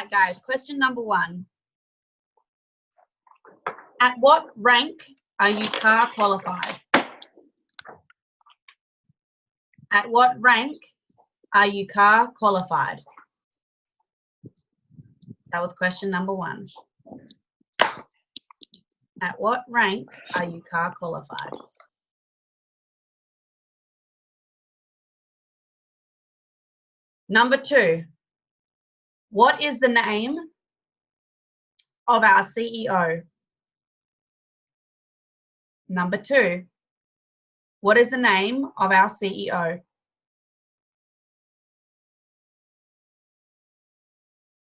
right, guys, question number 1. At what rank are you car qualified? At what rank are you car qualified? That was question number 1. At what rank are you car qualified? Number 2, what is the name of our CEO? Number 2, what is the name of our CEO?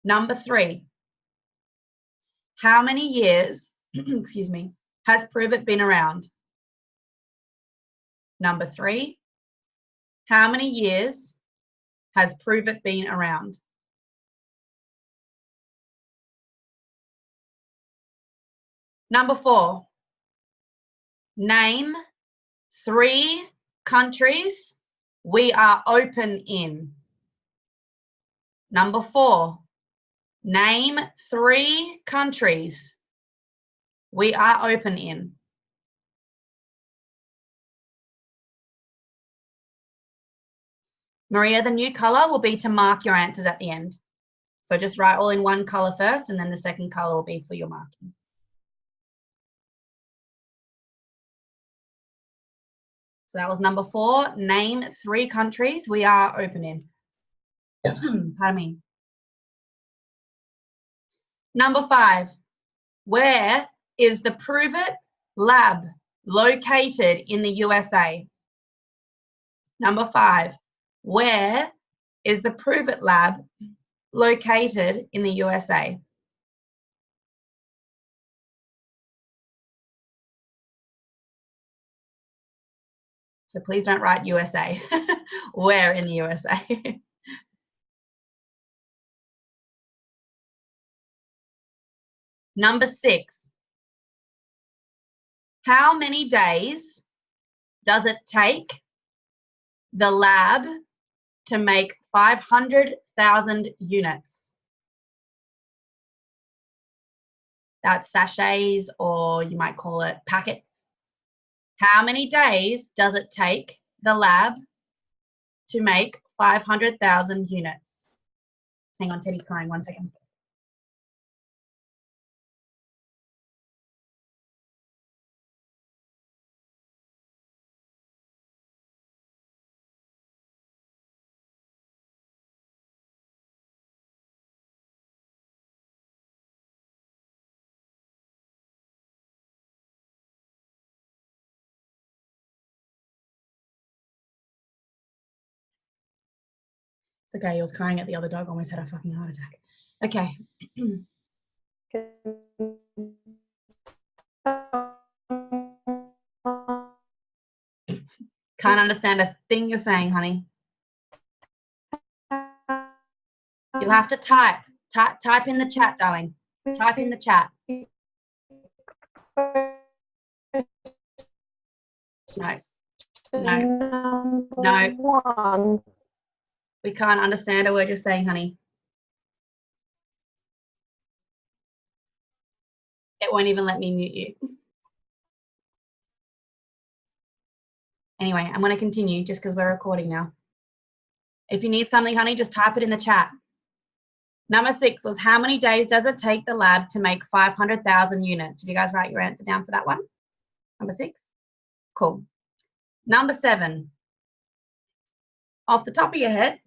Number 3, how many years, excuse me, has Prove It been around? Number 3, how many years has Prove It been around? Number 4, name 3 countries we are open in. Number 4, name 3 countries we are open in. Maria, the new color will be to mark your answers at the end. So just write all in one color first, and then the second color will be for your marking. So that was number 4, name 3 countries we are open in. Pardon me. Number 5, where is the Prove It lab located in the USA? Number 5, where is the Prove It lab located in the USA? So please don't write USA. Where in the USA? Number 6, how many days does it take the lab to make 500,000 units? That's sachets, or you might call it packets. How many days does it take the lab to make 500,000 units? Hang on, Teddy's crying, 1 second. It's okay, he was crying at the other dog, almost had a fucking heart attack. Okay. Can't understand a thing you're saying, honey. You'll have to type in the chat, darling. Type in the chat. No. We can't understand a word you're saying, honey. It won't even let me mute you. Anyway, I'm going to continue just because we're recording now. If you need something, honey, just type it in the chat. Number 6 was, how many days does it take the lab to make 500,000 units? Did you guys write your answer down for that one? Number 6? Cool. Number 7. Off the top of your head,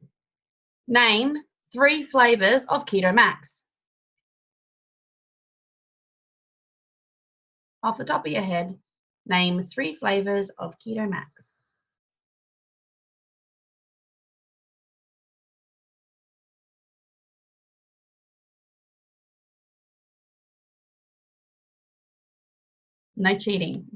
name 3 flavors of Keto Max. Off the top of your head, name 3 flavors of Keto Max. No cheating.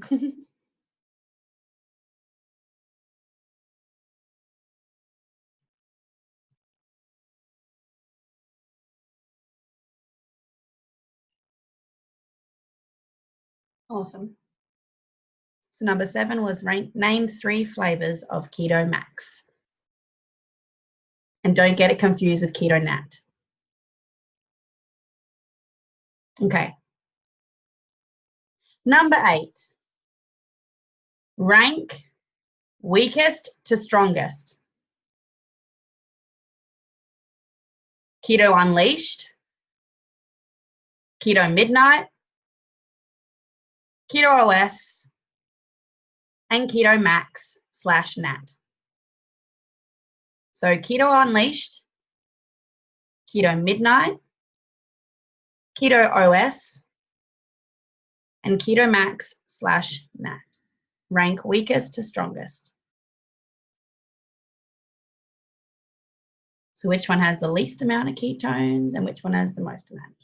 Awesome. So number 7 was name 3 flavors of Keto Max. And don't get it confused with Keto Nat. Okay. Number 8. Rank weakest to strongest. Keto Unleashed, Keto Midnight, Keto OS, and Keto Max / Nat. So Keto Unleashed, Keto Midnight, Keto OS, and Keto Max / Nat. Rank weakest to strongest. So which one has the least amount of ketones and which one has the most amount of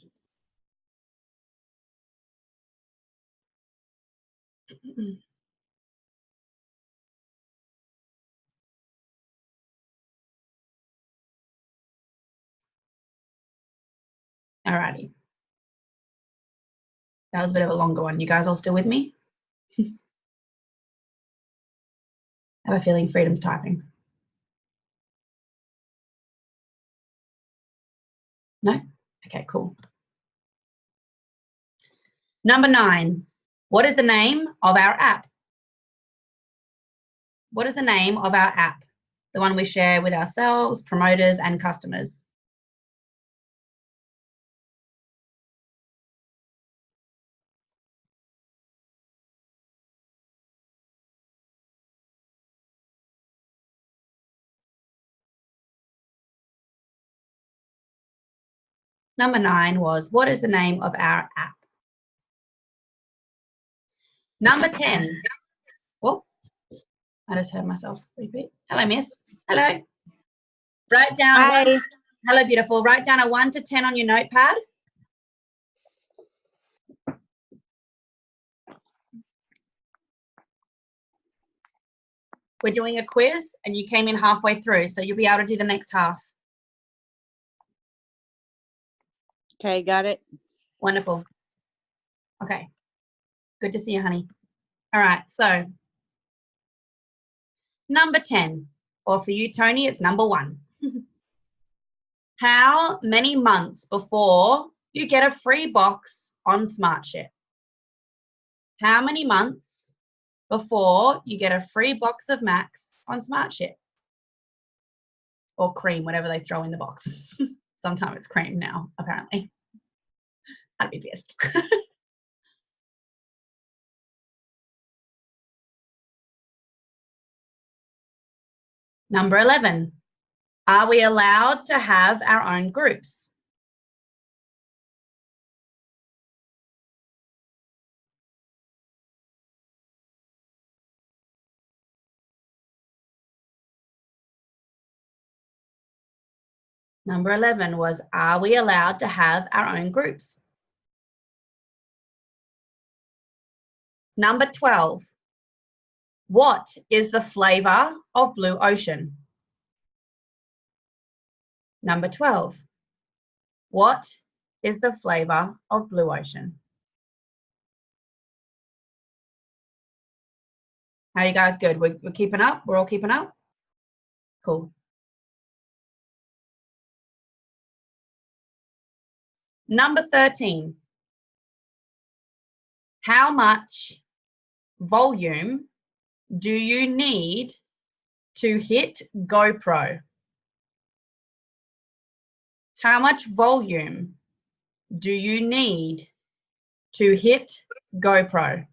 ketones? Alrighty. That was a bit of a longer one. You guys all still with me? I have a feeling Freedom's typing. No? Okay, cool. Number 9. What is the name of our app? What is the name of our app? The one we share with ourselves, promoters, and customers. Number 9 was, what is the name of our app? Number 10. Oh, I just heard myself repeat. Hello, miss. Hello. Write down. Hi. Hello, beautiful. Write down a 1 to 10 on your notepad. We're doing a quiz and you came in halfway through, so you'll be able to do the next half. Okay, got it. Wonderful. Okay. Good to see you, honey. All right, so number 10, or for you, Tony, it's number 1. How many months before you get a free box on SmartShip? How many months before you get a free box of Max on SmartShip? Or cream, whatever they throw in the box. Sometimes it's cream now, apparently. I'd be pissed. Number 11, are we allowed to have our own groups? Number 11 was, are we allowed to have our own groups? Number 12, what is the flavor of Blue Ocean? Number 12, what is the flavor of Blue Ocean? How are you guys good? We're keeping up? We're all keeping up? Cool. Number 13, how much volume do you need to hit GoPro? How much volume do you need to hit GoPro?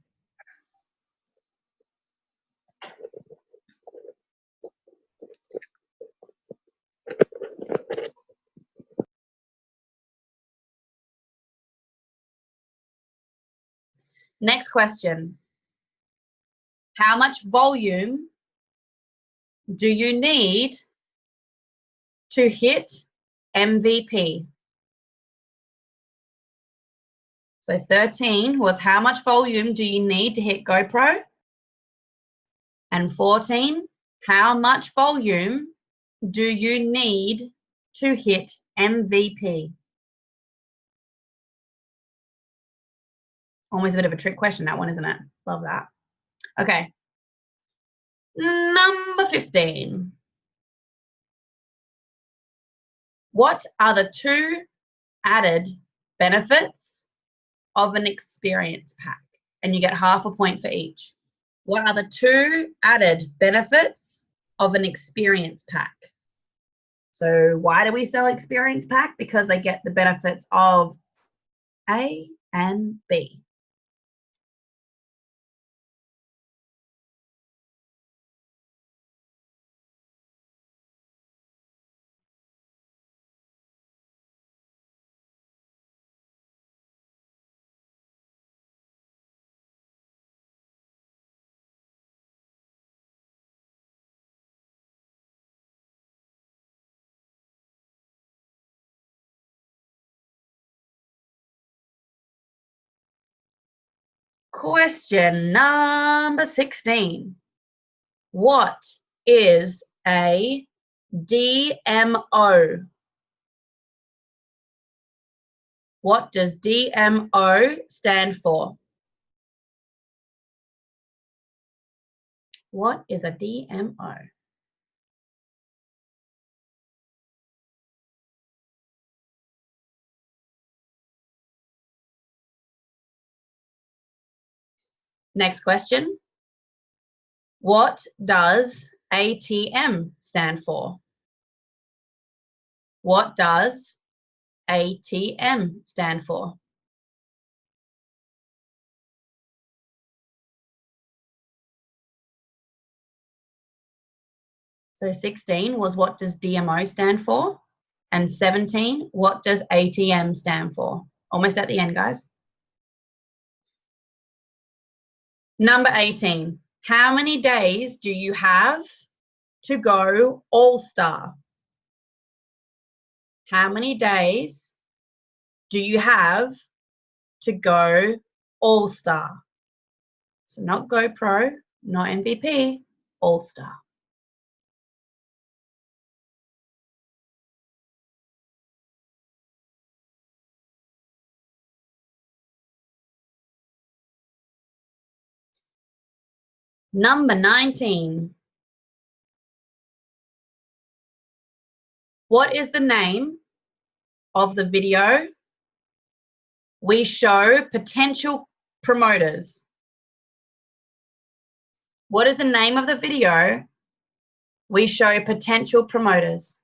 Next question. How much volume do you need to hit MVP? So 13 was how much volume do you need to hit GoPro? And 14, how much volume do you need to hit MVP? Almost a bit of a trick question, that one, isn't it? Love that. Okay. Number 15. What are the 2 added benefits of an experience pack, and you get half a point for each. What are the 2 added benefits of an experience pack? So why do we sell experience pack? Because they get the benefits of A and B. Question number 16. What is a DMO? What does DMO stand for? What is a DMO? Next question. What does ATM stand for? What does ATM stand for? So 16 was what does DMO stand for? And 17, what does ATM stand for? Almost at the end, guys. Number 18, how many days do you have to go All-Star? How many days do you have to go All-Star? So not GoPro, not MVP, All-Star. Number 19. What is the name of the video we show potential promoters? What is the name of the video we show potential promoters?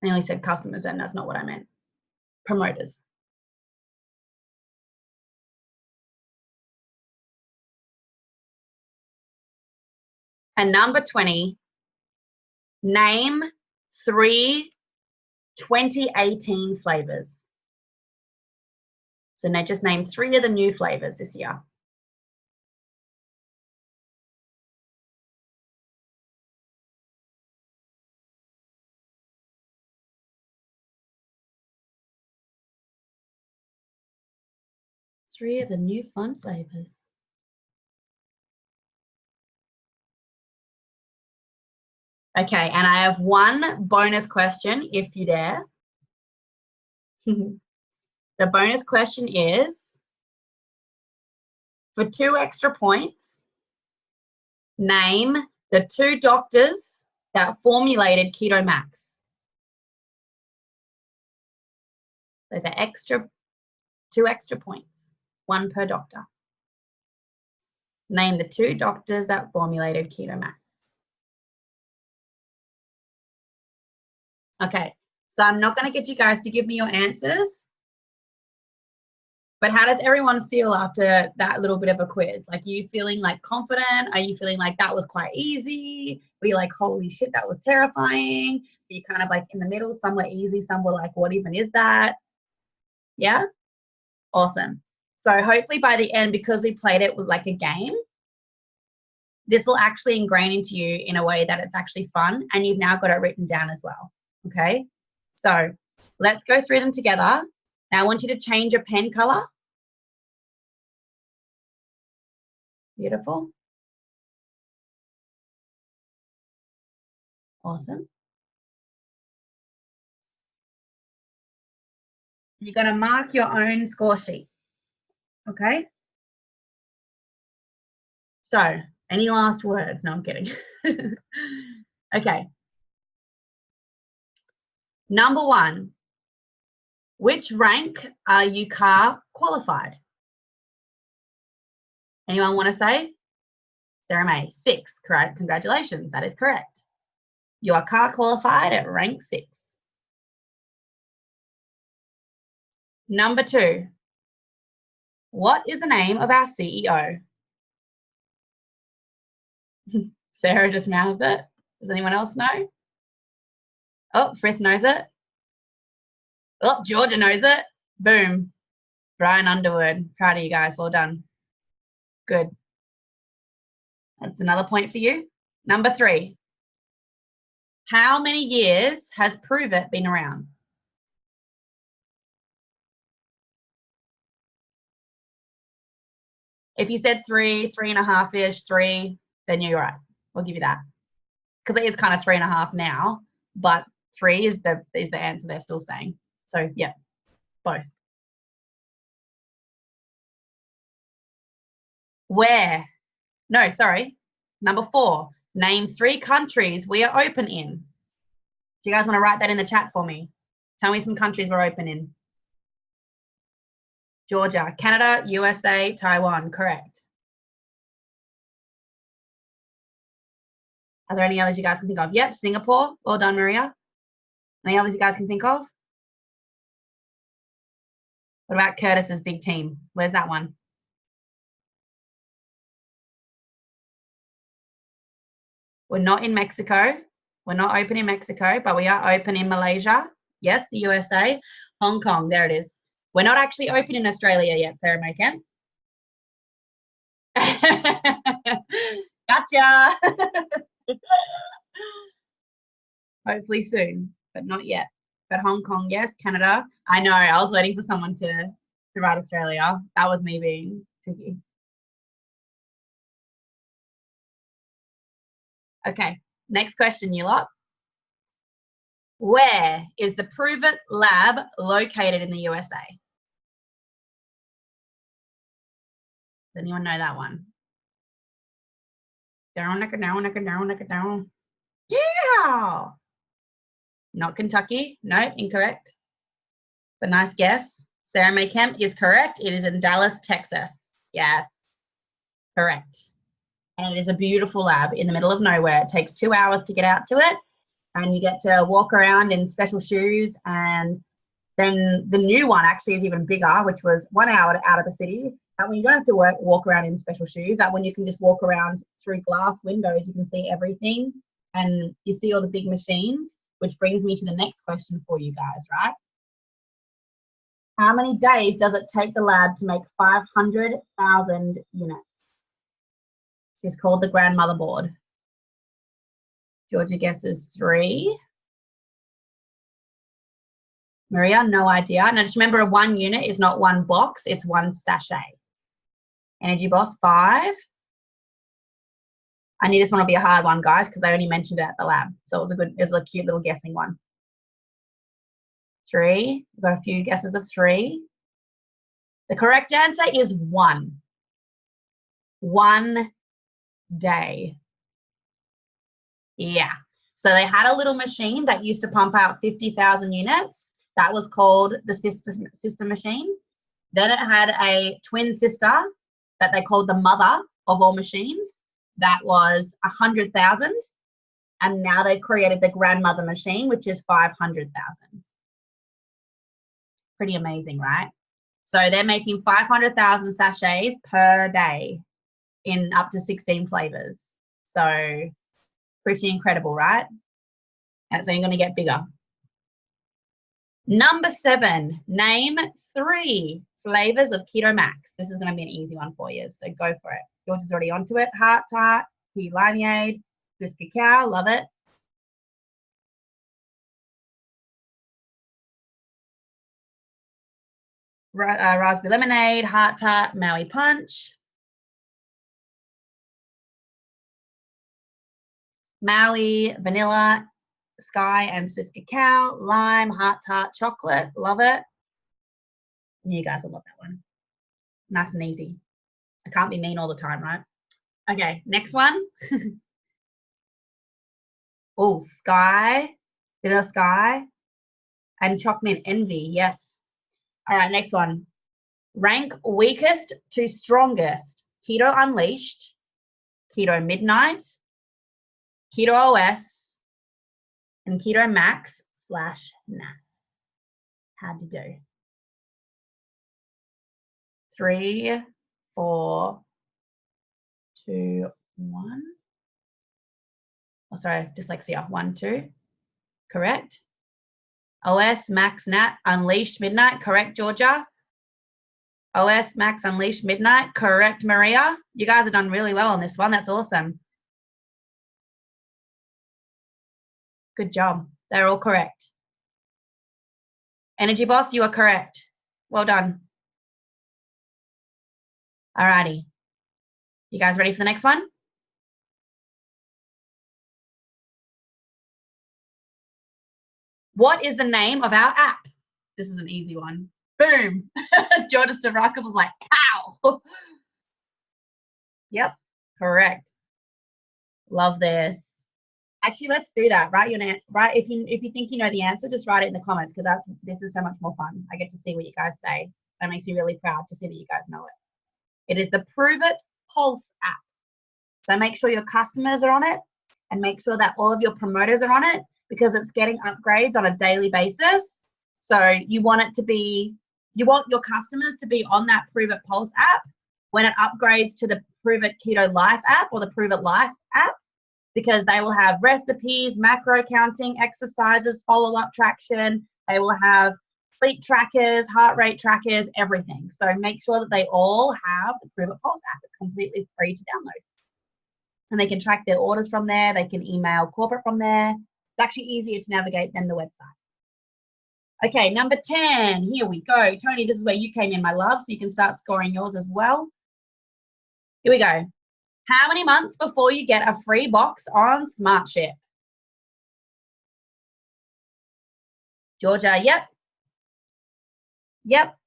I nearly said customers, and that's not what I meant. Promoters. And number 20, name 3 2018 flavors. So now just name 3 of the new flavors this year. Three of the new fun flavors. Okay, and I have one bonus question if you dare. The bonus question is, for 2 extra points, name the 2 doctors that formulated Keto Max. So the 2 extra points, 1 per doctor. Name the 2 doctors that formulated Keto Max. Okay, so I'm not going to get you guys to give me your answers. But how does everyone feel after that little bit of a quiz? Like, are you feeling like confident? Are you feeling like that was quite easy? Were you like, holy shit, that was terrifying? Were you kind of like in the middle? Some were easy, some were like, what even is that? Yeah? Awesome. So hopefully by the end, because we played it with like a game, this will actually ingrain into you in a way that it's actually fun, and you've now got it written down as well. Okay? So let's go through them together. Now I want you to change your pen color. Beautiful. Awesome. You're going to mark your own score sheet. Okay? So, any last words? No, I'm kidding. Okay. Number 1, Which rank are you car qualified? Anyone want to say? Sarah May, 6, correct. Congratulations, that is correct. You are car qualified at rank 6. Number 2, what is the name of our CEO? Sarah just mouthed it. Does anyone else know? Oh, Frith knows it. Oh, Georgia knows it. Boom. Brian Underwood. Proud of you guys. Well done. Good. That's another point for you. Number 3. How many years has Prove It been around? If you said 3, 3.5-ish, 3, then you're right. We'll give you that. Because it is kind of 3.5 now, but 3 is the answer they're still saying. So yeah, both. Where? No, sorry. Number 4. Name 3 countries we are open in. Do you guys want to write that in the chat for me? Tell me some countries we're open in. Georgia, Canada, USA, Taiwan. Correct. Are there any others you guys can think of? Yep, Singapore. Well done, Maria. Any others you guys can think of? What about Curtis's big team? Where's that one? We're not in Mexico. We're not open in Mexico, but we are open in Malaysia. Yes, the USA. Hong Kong, there it is. We're not actually open in Australia yet, Sarah Maycamp. Gotcha. Hopefully soon, but not yet. But Hong Kong, yes. Canada. I know. I was waiting for someone to write Australia. That was me being tricky. Okay. Next question, you lot. Where is the Prove It lab located in the USA? Does anyone know that one? Down. Yeah. Not Kentucky. No, incorrect. But nice guess. Sarah May Kemp is correct. It is in Dallas, Texas. Yes, correct. And it is a beautiful lab in the middle of nowhere. It takes 2 hours to get out to it, and you get to walk around in special shoes. And then the new one actually is even bigger, which was 1 hour out of the city. That when you don't have to walk around in special shoes, that when you can just walk around through glass windows, you can see everything and you see all the big machines, which brings me to the next question for you guys, right? How many days does it take the lab to make 500,000 units? It's called the grandmother board. Georgia guesses 3. Maria, no idea. Now just remember, a 1 unit is not 1 box, it's 1 sachet. Energy Boss, 5. I knew this one would be a hard one, guys, because they only mentioned it at the lab. So it was a cute little guessing one. 3. We've got a few guesses of 3. The correct answer is 1. 1 day. Yeah. So they had a little machine that used to pump out 50,000 units. That was called the sister machine. Then it had a twin sister that they called the mother of all machines. That was 100,000. And now they've created the grandmother machine, which is 500,000. Pretty amazing, right? So they're making 500,000 sachets per day in up to 16 flavors. So pretty incredible, right? And so you're going to get bigger. Number 7, name 3 flavors of Keto Max. This is going to be an easy one for you, so go for it. George is already onto it. Heart Tart, Key Limeade, Swiss Cacao, love it. Raspberry Lemonade, Heart Tart, Maui Punch. Maui, Vanilla, Sky and Swiss Cacao, Lime, Heart Tart, Chocolate, love it. You guys will love that one. Nice and easy. I can't be mean all the time, right? Okay, next one. Oh, Sky, Vanilla Sky, and Chocolate Envy, yes. All right, next one. Rank weakest to strongest. Keto Unleashed, Keto Midnight, Keto OS, and Keto Max / Nat. How'd you do? 3, 4, 2, 1. Oh, sorry, dyslexia. 1, 2. Correct. OS, Max, Nat, Unleashed, Midnight. Correct, Georgia. OS, Max, Unleashed, Midnight. Correct, Maria. You guys have done really well on this one. That's awesome. Good job. They're all correct. Energy Boss, you are correct. Well done. All righty. You guys ready for the next one? What is the name of our app? This is an easy one. Boom. Jordan Stavrakis was like, pow. Yep, correct. Love this. Actually, let's do that. Write if you think you know the answer, just write it in the comments, because this is so much more fun. I get to see what you guys say. That makes me really proud to see that you guys know it. It is the Prove It Pulse app. So make sure your customers are on it, and make sure that all of your promoters are on it, because it's getting upgrades on a daily basis. So you want your customers to be on that Prove It Pulse app when it upgrades to the Prove It Keto Life app or the Prove It Life app, because they will have recipes, macro counting, exercises, follow-up traction. They will have sleep trackers, heart rate trackers, everything. So make sure that they all have the Prove It Pulse app. It's completely free to download. And they can track their orders from there. They can email corporate from there. It's actually easier to navigate than the website. Okay, number 10. Here we go. Tony, this is where you came in, my love, so you can start scoring yours as well. Here we go. How many months before you get a free box on SmartShip? Georgia, yep. Yep.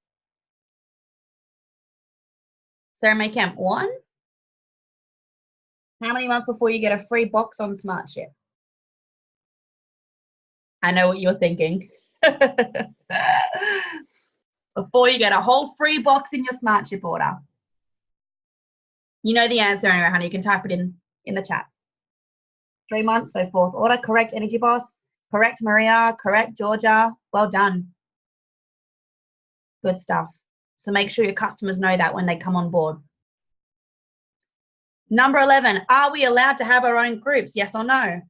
Sarah May Kemp, 1. How many months before you get a free box on SmartShip? I know what you're thinking. Before you get a whole free box in your SmartShip order. You know the answer anyway, honey. You can type it in the chat. 3 months, so 4th order. Correct, Energy Boss. Correct, Maria. Correct, Georgia. Well done. Good stuff. So make sure your customers know that when they come on board. Number 11, are we allowed to have our own groups? Yes or no?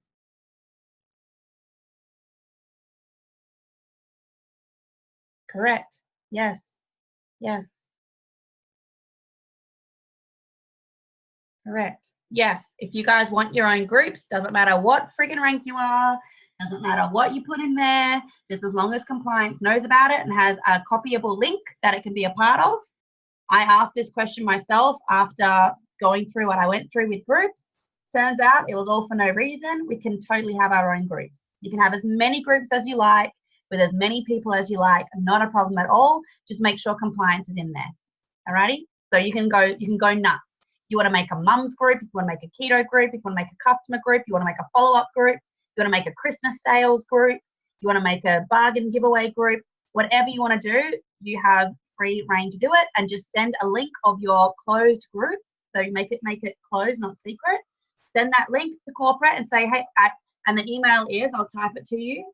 Correct. Yes. Yes. Correct. Yes. If you guys want your own groups, doesn't matter what friggin' rank you are, doesn't matter what you put in there, just as long as compliance knows about it and has a copyable link that it can be a part of. I asked this question myself after going through what I went through with groups. Turns out it was all for no reason. We can totally have our own groups. You can have as many groups as you like, with as many people as you like, not a problem at all. Just make sure compliance is in there. Alrighty? So you can go nuts. You want to make a mums group, if you want to make a keto group, if you want to make a customer group, you want to make a follow-up group, you want to make a Christmas sales group, you want to make a bargain giveaway group, whatever you want to do, you have free reign to do it, and just send a link of your closed group. So you make it closed, not secret. Send that link to corporate and say, hey, and the email is, I'll type it to you.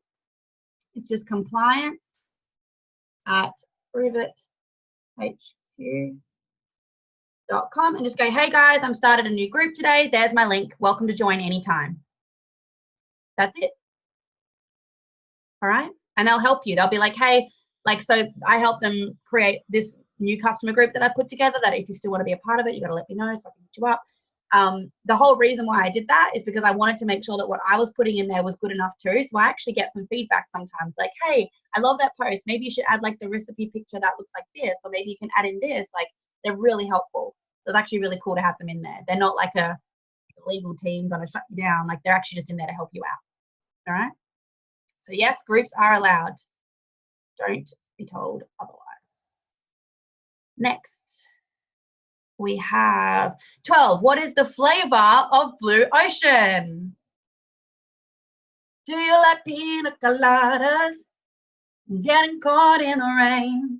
It's just compliance@proveithq.com, and just go, hey guys, I'm started a new group today. There's my link. Welcome to join anytime. That's it. All right. And they'll help you. They'll be like, hey, so I help them create this new customer group that I put together, that if you still want to be a part of it, you got to let me know so I can hit you up. The whole reason why I did that is because I wanted to make sure that what I was putting in there was good enough too. So I actually get some feedback sometimes, like, hey, I love that post. Maybe you should add like the recipe picture that looks like this, or maybe you can add in this. Like, they're really helpful. So it's actually really cool to have them in there. They're not like a legal team going to shut you down. Like, they're actually just in there to help you out. All right. So yes, groups are allowed. Don't be told otherwise. Next, we have 12. What is the flavor of Blue Ocean? Do you like pina coladas? Getting caught in the rain?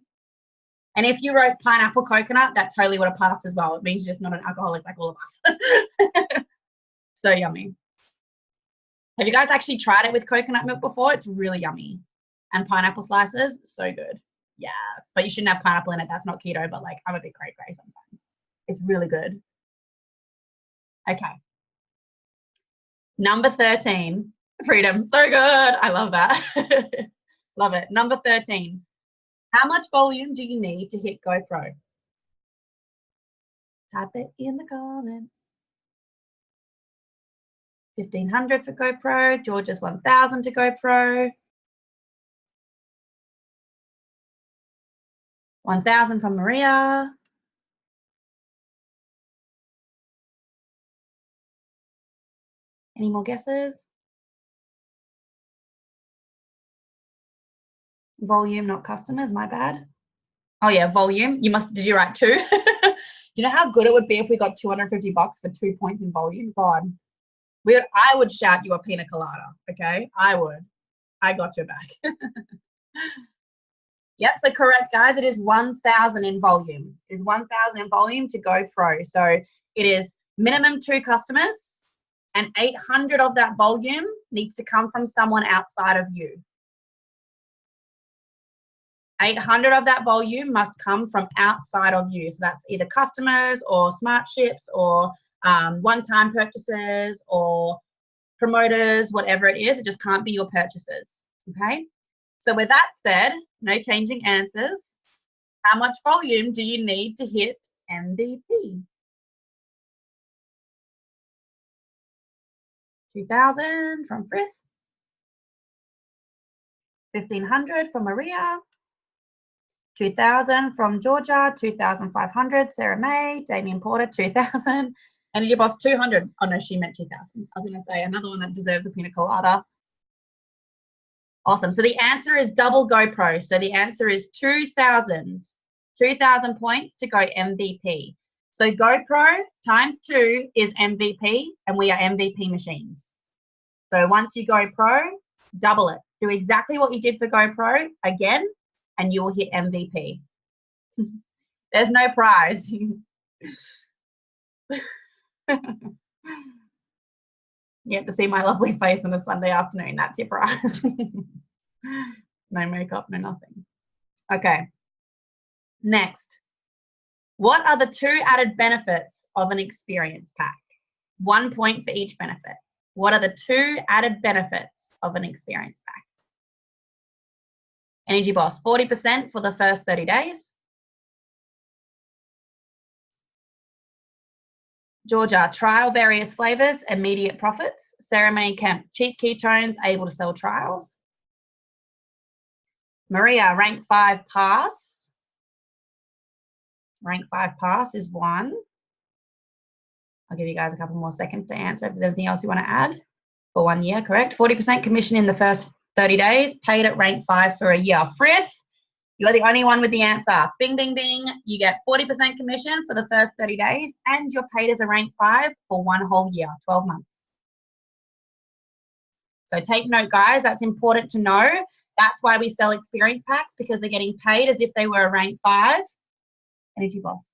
And if you wrote pineapple coconut, that totally would have passed as well. It means you're just not an alcoholic like all of us. So yummy. Have you guys actually tried it with coconut milk before? It's really yummy. And pineapple slices, so good. Yes, but you shouldn't have pineapple in it. That's not keto, but like I'm a bit cray sometimes. It's really good. Okay. Number 13, freedom. So good. I love that. Love it. Number 13. How much volume do you need to hit GoPro? Type it in the comments. 1,500 for GoPro. George's 1,000 to GoPro. 1,000 from Maria. Any more guesses? Volume, not customers, my bad. Oh yeah, volume. Did you write 2? Do you know how good it would be if we got $250 for 2 points in volume? God, I would shout you a pina colada, okay? I would. I got your back. Yep, so correct, guys. It is 1,000 in volume. It is 1,000 in volume to go pro. So it is minimum 2 customers, and 800 of that volume needs to come from someone outside of you. 800 of that volume must come from outside of you. So that's either customers or smart ships or one-time purchases or promoters, whatever it is. It just can't be your purchases, okay? So with that said, no changing answers. How much volume do you need to hit MVP? 2,000 from Frith. 1,500 from Maria. 2,000 from Georgia. 2,500 Sarah May. Damien Porter 2,000. Energy Boss 200. Oh no, she meant 2,000. I was going to say another one that deserves a pina colada. Awesome. So the answer is double GoPro. So the answer is 2,000. 2,000 points to go MVP. So GoPro times 2 is MVP, and we are MVP machines. So once you go pro, double it. Do exactly what you did for GoPro again, and you will hit MVP. There's no prize. You have to see my lovely face on a Sunday afternoon. That's your prize. No makeup, no nothing. Okay. Next. What are the 2 added benefits of an experience pack? 1 point for each benefit. What are the 2 added benefits of an experience pack? Energy Boss, 40% for the first 30 days. Georgia, trial various flavors, immediate profits. Sarah May Kemp, cheap ketones, able to sell trials. Maria, rank 5 pass. Rank 5 pass is 1. I'll give you guys a couple more seconds to answer if there's anything else you want to add. For 1 year, correct. 40% commission in the first 30 days, paid at rank 5 for a year. Frith, you're the only one with the answer. Bing, bing, bing. You get 40% commission for the first 30 days, and you're paid as a rank 5 for 1 whole year, 12 months. So take note, guys. That's important to know. That's why we sell experience packs, because they're getting paid as if they were a rank 5. Energy Boss.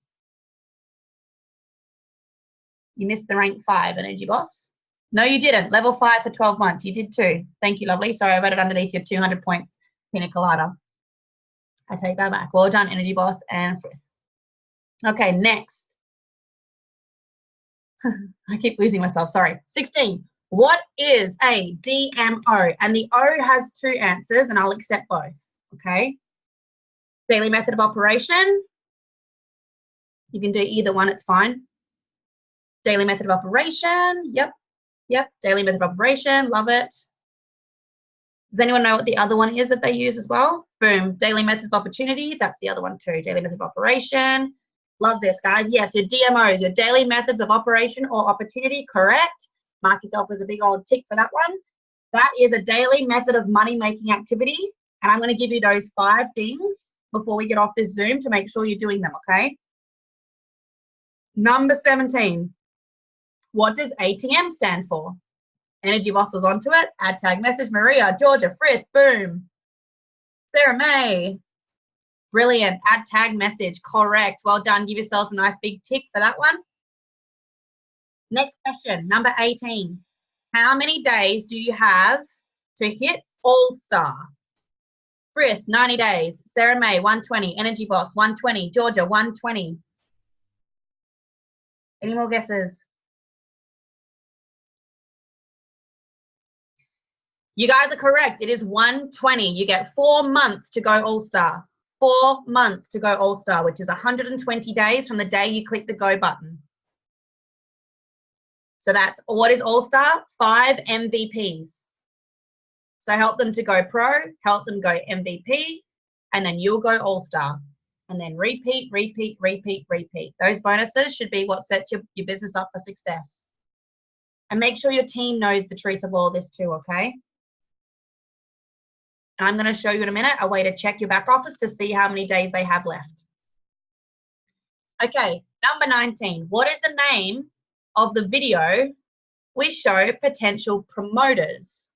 You missed the rank 5, Energy Boss. No, you didn't. Level 5 for 12 months. You did too. Thank you, lovely. Sorry, I read it underneath your 200 points pina colada. I take that back. Well done, Energy Boss and Frith. Okay, next. I keep losing myself. Sorry. 16. What is a DMO? And the O has 2 answers, and I'll accept both. Okay. Daily method of operation. You can do either one. It's fine. Daily method of operation. Yep. Yep. Daily method of operation. Love it. Does anyone know what the other one is that they use as well? Boom. Daily methods of opportunity. That's the other one too. Daily method of operation. Love this, guys. Yes, your DMOs, your daily methods of operation or opportunity. Correct. Mark yourself as a big old tick for that one. That is a daily method of money-making activity. And I'm going to give you those 5 things before we get off this Zoom to make sure you're doing them, okay? Number 17. What does ATM stand for? Energy Boss was onto it. Add tag message. Maria, Georgia, Frith, boom. Sarah May. Brilliant. Add tag message. Correct. Well done. Give yourselves a nice big tick for that one. Next question, number 18. How many days do you have to hit All-Star? Frith, 90 days. Sarah May, 120. Energy Boss, 120. Georgia, 120. Any more guesses? You guys are correct. It is 120. You get 4 months to go All-Star. 4 months to go All-Star, which is 120 days from the day you click the go button. So that's, what is All-Star? 5 MVPs. So help them to go pro, help them go MVP, and then you'll go All-Star. And then repeat, repeat, repeat, repeat. Those bonuses should be what sets your business up for success. And make sure your team knows the truth of all this too, okay? And I'm going to show you in a minute a way to check your back office to see how many days they have left. Okay, number 19. What is the name of the video we show potential promoters?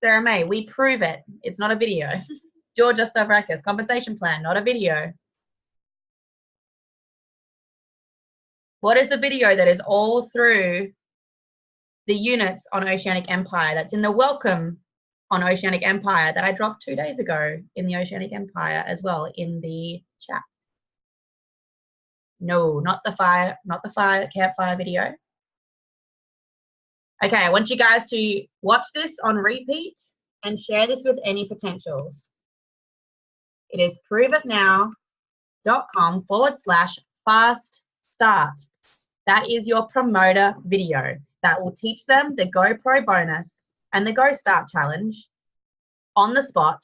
Sarah May, we prove it. It's not a video. Georgia Stavrakis, compensation plan, not a video. What is the video that is all through the units on Oceanic Empire? That's in the welcome on Oceanic Empire that I dropped 2 days ago in the Oceanic Empire as well in the chat. No, not the campfire video. Okay, I want you guys to watch this on repeat and share this with any potentials. It is proveitnow.com/fast start. That is your promoter video that will teach them the GoPro bonus and the Go Start challenge on the spot,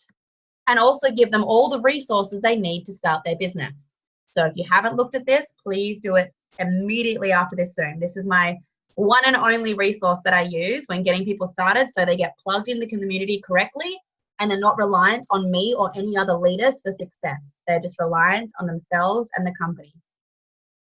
and also give them all the resources they need to start their business. So if you haven't looked at this, please do it immediately after this Zoom. This is my one and only resource that I use when getting people started, so they get plugged in the community correctly and they're not reliant on me or any other leaders for success. They're just reliant on themselves and the company.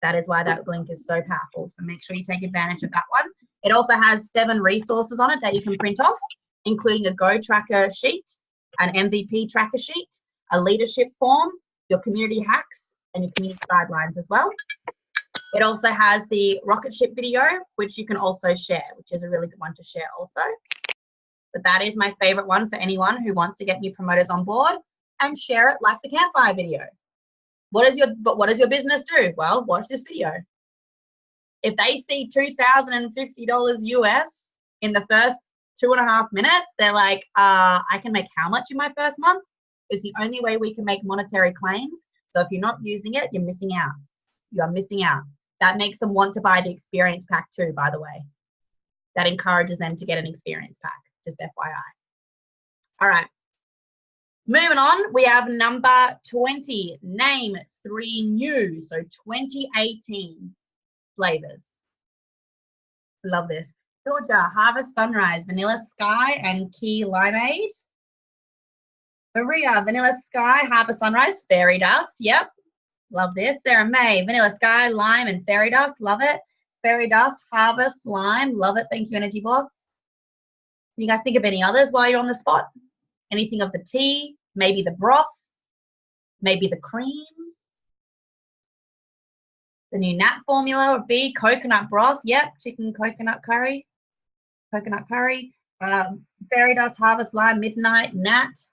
That is why that link is so powerful. So make sure you take advantage of that one. It also has 7 resources on it that you can print off, including a Go tracker sheet, an MVP tracker sheet, a leadership form, your community hacks, and your community guidelines as well. It also has the rocket ship video, which you can also share, which is a really good one to share also. But that is my favorite one for anyone who wants to get new promoters on board and share it like the campfire video. What does your business do? Well, watch this video. If they see $2,050 US in the first 2.5 minutes, they're like, I can make how much in my first month? It's the only way we can make monetary claims. So if you're not using it, you're missing out. You are missing out. That makes them want to buy the experience pack too, by the way. That encourages them to get an experience pack, just FYI. All right. Moving on, we have number 20. Name 3 new, so 2018 flavors. Love this. Georgia, Harvest Sunrise, Vanilla Sky, and Key Limeade. Maria, Vanilla Sky, Harvest Sunrise, Fairy Dust. Yep. Love this. Sarah May, Vanilla Sky, Lime, and Fairy Dust. Love it. Fairy Dust, Harvest, Lime. Love it. Thank you, Energy Boss. Can you guys think of any others while you're on the spot? Anything of the tea? Maybe the broth? Maybe the cream? The new nat formula would be coconut broth. Yep. Chicken coconut curry. Coconut curry. Fairy Dust, Harvest, Lime, Midnight, nat.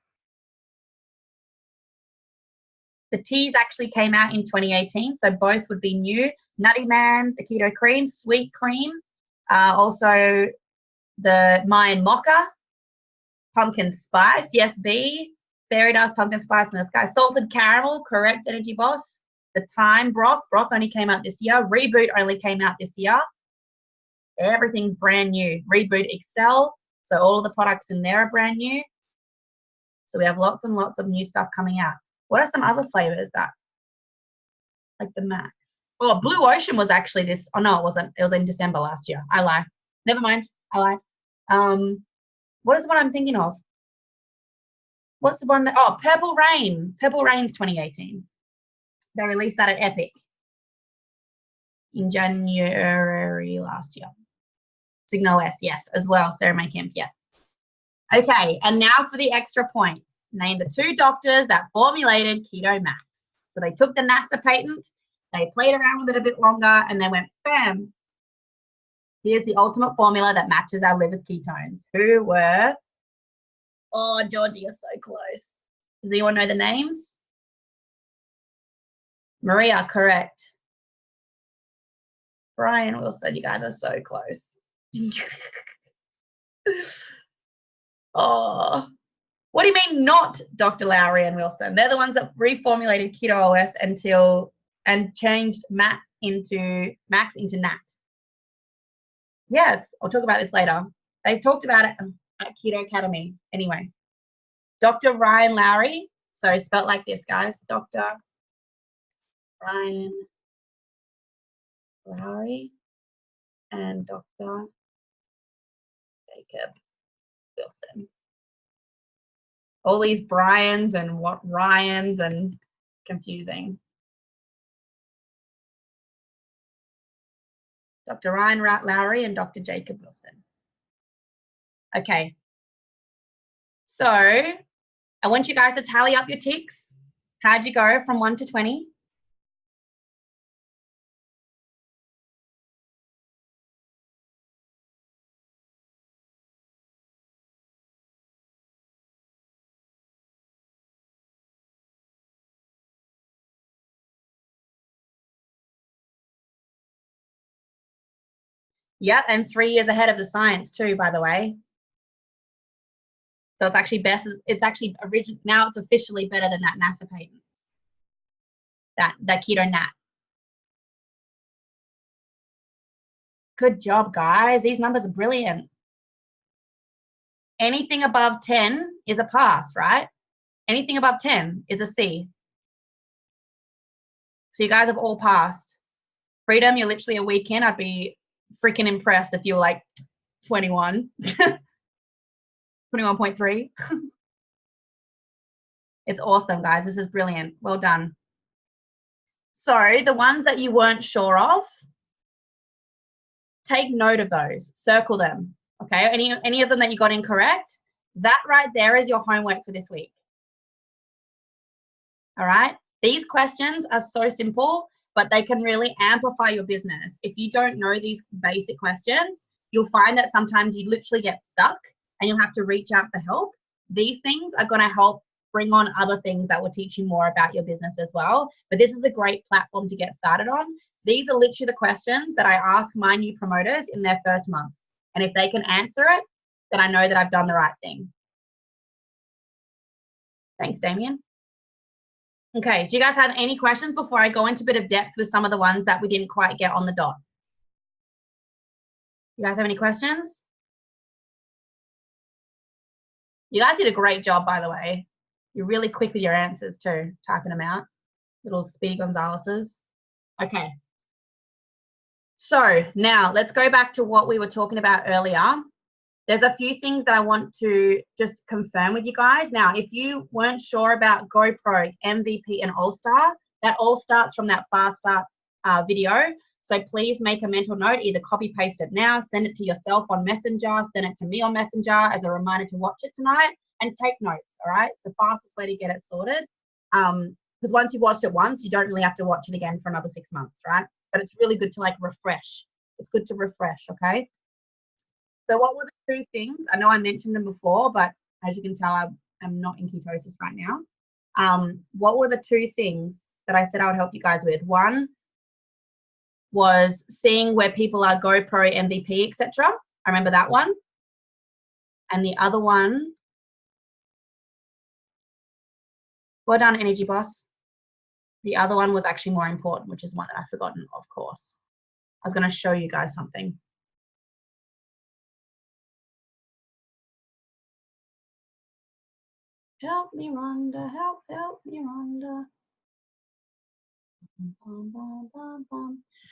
The teas actually came out in 2018, so both would be new. Nutty Man, the keto cream, sweet cream, also the Mayan mocha, pumpkin spice, yes, B, Fairy Dust, pumpkin spice, Vanilla Sky, salted caramel, correct, Energy Boss. The thyme broth only came out this year. Reboot only came out this year. Everything's brand new. Reboot Excel, so all of the products in there are brand new. So we have lots and lots of new stuff coming out. What are some other flavors that, like the Max? Oh, Blue Ocean was actually this. Oh, no, it wasn't. It was in December last year. I lie. Never mind. I lie. What is the one I'm thinking of? What's the one that, oh, Purple Rain. Purple Rain's 2018. They released that at Epic in January last year. Signal S, yes, as well. Sarah May Kemp, yes. Okay, and now for the extra points. Name the 2 doctors that formulated Keto Max. So they took the NASA patent, they played around with it a bit longer, and they went, bam, here's the ultimate formula that matches our liver's ketones. Who were, oh, Georgie, you're so close. Does anyone know the names? Maria, correct. Brian Wilson, you guys are so close. Oh, what do you mean not Dr. Lowry and Wilson? They're the ones that reformulated Keto OS and changed Max into NAT. Yes, I'll talk about this later. They talked about it at Keto Academy. Anyway, Dr. Ryan Lowry, so spelled like this, guys. Dr. Ryan Lowry and Dr. Jacob Wilson. All these Brians and what Ryans and confusing. Dr. Ryan Lowry and Dr. Jacob Wilson. Okay. So I want you guys to tally up your ticks. How'd you go from 1 to 20? Yep, and 3 years ahead of the science too, by the way. So it's actually best. It's actually original. Now it's officially better than that NASA patent. That Keto Nat. Good job, guys. These numbers are brilliant. Anything above 10 is a pass, right? Anything above 10 is a C. So you guys have all passed. Freedom, you're literally a week in. I'd be freaking impressed if you were like 21. 21.3. It's awesome, guys. This is brilliant. Well done. So the ones that you weren't sure of, take note of those. Circle them. Okay, any of them that you got incorrect, that right there is your homework for this week. All right, these questions are so simple, but they can really amplify your business. If you don't know these basic questions, you'll find that sometimes you literally get stuck and you'll have to reach out for help. These things are going to help bring on other things that will teach you more about your business as well. But this is a great platform to get started on. These are literally the questions that I ask my new promoters in their first month. And if they can answer it, then I know that I've done the right thing. Thanks, Damien. Okay, do you guys have any questions before I go into a bit of depth with some of the ones that we didn't quite get on the dot? You guys have any questions? You guys did a great job, by the way. You're really quick with your answers too, typing them out. Little Speedy Gonzaleses. Okay. So now let's go back to what we were talking about earlier. There's a few things that I want to just confirm with you guys. Now, if you weren't sure about GoPro, MVP, and All-Star, that all starts from that Fast Start video. So please make a mental note, either copy paste it now, send it to yourself on Messenger, send it to me on Messenger as a reminder to watch it tonight, and take notes, all right? It's the fastest way to get it sorted. Because once you've watched it once, you don't really have to watch it again for another 6 months, right? But it's really good to like refresh. It's good to refresh, okay? So what were the 2 things? I know I mentioned them before, but as you can tell, I'm not in ketosis right now. What were the 2 things that I said I would help you guys with? One was seeing where people are GoPro, MVP, etc. I remember that one. And the other one, well done, Energy Boss. The other one was actually more important, which is one that I've forgotten, of course. I was going to show you guys something. Help me, Rhonda, help me, Rhonda.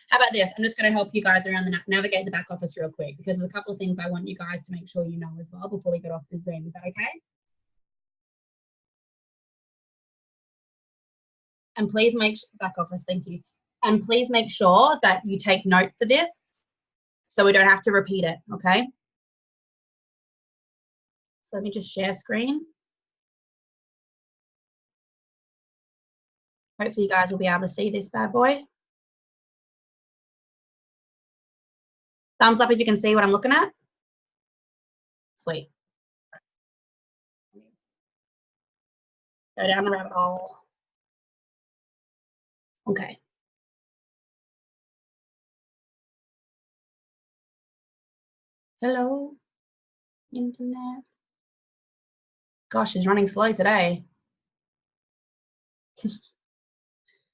How about this? I'm just going to help you guys around navigate the back office real quick, because there's a couple of things I want you guys to make sure you know as well before we get off the Zoom. Is that okay? And please back office, thank you. And please make sure that you take note for this so we don't have to repeat it, okay? So let me just share screen. Hopefully you guys will be able to see this bad boy. Thumbs up if you can see what I'm looking at. Sweet. Go down the rabbit hole. Okay. Hello, internet. Gosh, it's running slow today.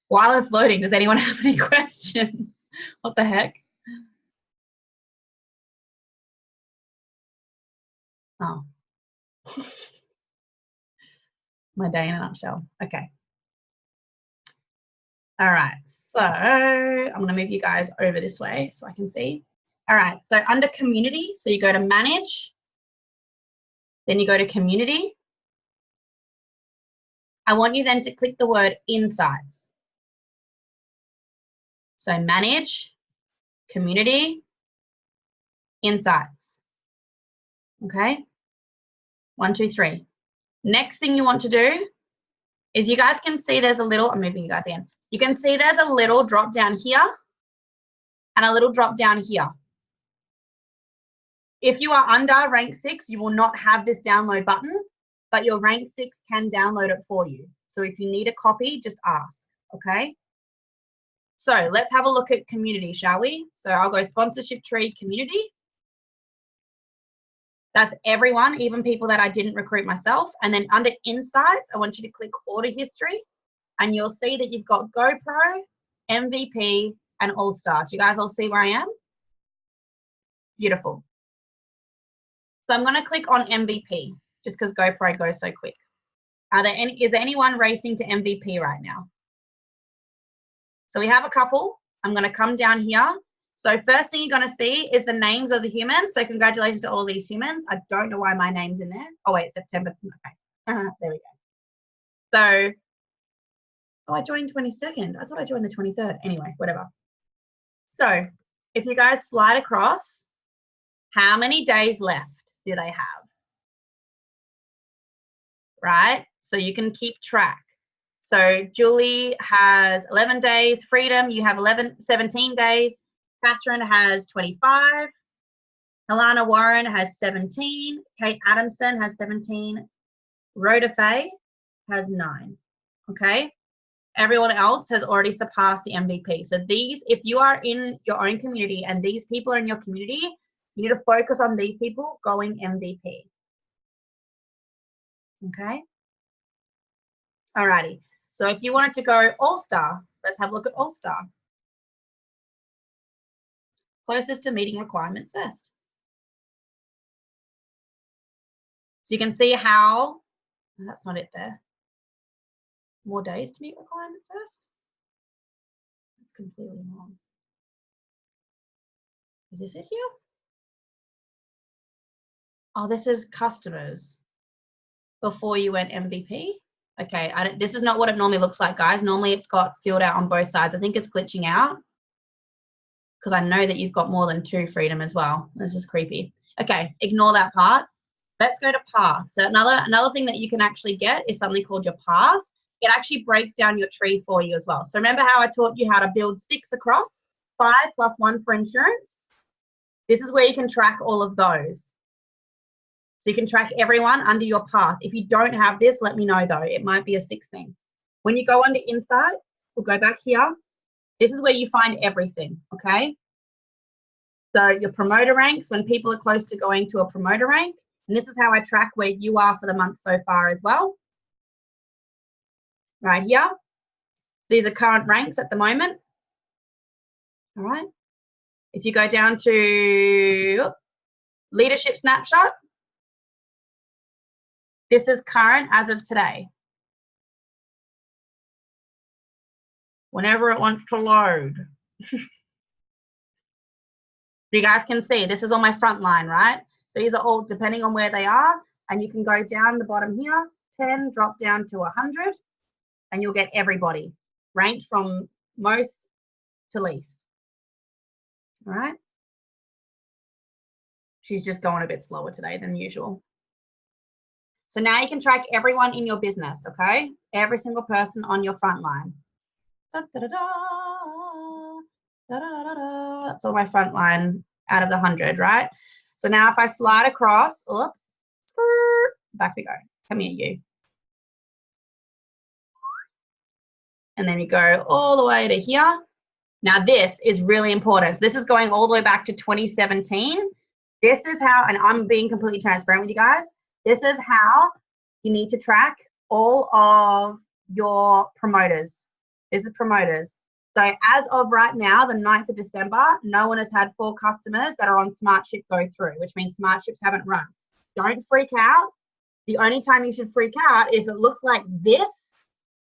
While it's loading, does anyone have any questions? What the heck? Oh. My day in a nutshell. Okay. All right, so I'm going to move you guys over this way so I can see. All right, so under community, so you go to manage, then you go to community. I want you then to click the word insights. So manage, community, insights. Okay, 1, 2, 3. Next thing you want to do is you guys can see there's a little, I'm moving you guys in. You can see there's a little drop down here and a little drop down here. If you are under rank 6, you will not have this download button, but your rank 6 can download it for you. So if you need a copy, just ask, okay? So let's have a look at community, shall we? So I'll go sponsorship tree community. That's everyone, even people that I didn't recruit myself. And then under insights, I want you to click order history and you'll see that you've got GoPro, MVP, and All-Star. Do you guys all see where I am? Beautiful. So I'm going to click on MVP just because GoPro goes so quick. Is there anyone racing to MVP right now? So we have a couple. I'm going to come down here. So first thing you're going to see is the names of the humans. So congratulations to all of these humans. I don't know why my name's in there. Oh, wait, September. Okay. There we go. So, oh, I joined 22nd. I thought I joined the 23rd. Anyway, whatever. So if you guys slide across, how many days left do they have? Right? So you can keep track. So Julie has 11 days. Freedom, you have 17 days. Catherine has 25. Alana Warren has 17. Kate Adamson has 17. Rhoda Faye has 9. Okay? Everyone else has already surpassed the MVP. So these, if you are in your own community and these people are in your community, you need to focus on these people going MVP. Okay? Alrighty. So if you wanted to go All-Star, let's have a look at All-Star. Closest to meeting requirements first. So you can see how, that's not it there. More days to meet requirement first. That's completely wrong. Is this it here? Oh, this is customers before you went MVP. Okay, this is not what it normally looks like, guys. Normally it's got filled out on both sides. I think it's glitching out because I know that you've got more than 2 freedom as well. This is creepy. Okay, ignore that part. Let's go to path. So another thing that you can actually get is something called your path. It actually breaks down your tree for you as well. So remember how I taught you how to build 6 across, 5 plus 1 for insurance? This is where you can track all of those. So you can track everyone under your path. If you don't have this, let me know though. It might be a 6 thing. When you go under insights, we'll go back here. This is where you find everything, okay? So your promoter ranks, when people are close to going to a promoter rank, and this is how I track where you are for the month so far as well. Right here. So these are current ranks at the moment. All right. If you go down to leadership snapshot, this is current as of today. Whenever it wants to load. You guys can see this is on my front line, right? So these are all depending on where they are, and you can go down the bottom here, 10, drop down to 100, and you'll get everybody ranked from most to least. All right. She's just going a bit slower today than usual. So now you can track everyone in your business, okay? Every single person on your front line. Da, da, da, da, da, da, da, da. That's all my front line out of the 100, right? So now if I slide across, back we go. Come here, you. And then you go all the way to here. Now this is really important. So this is going all the way back to 2017. This is how, and I'm being completely transparent with you guys, this is how you need to track all of your promoters. This is promoters. So as of right now, the 9th of December, no one has had 4 customers that are on SmartShip go through, which means SmartShips haven't run. Don't freak out. The only time you should freak out if it looks like this,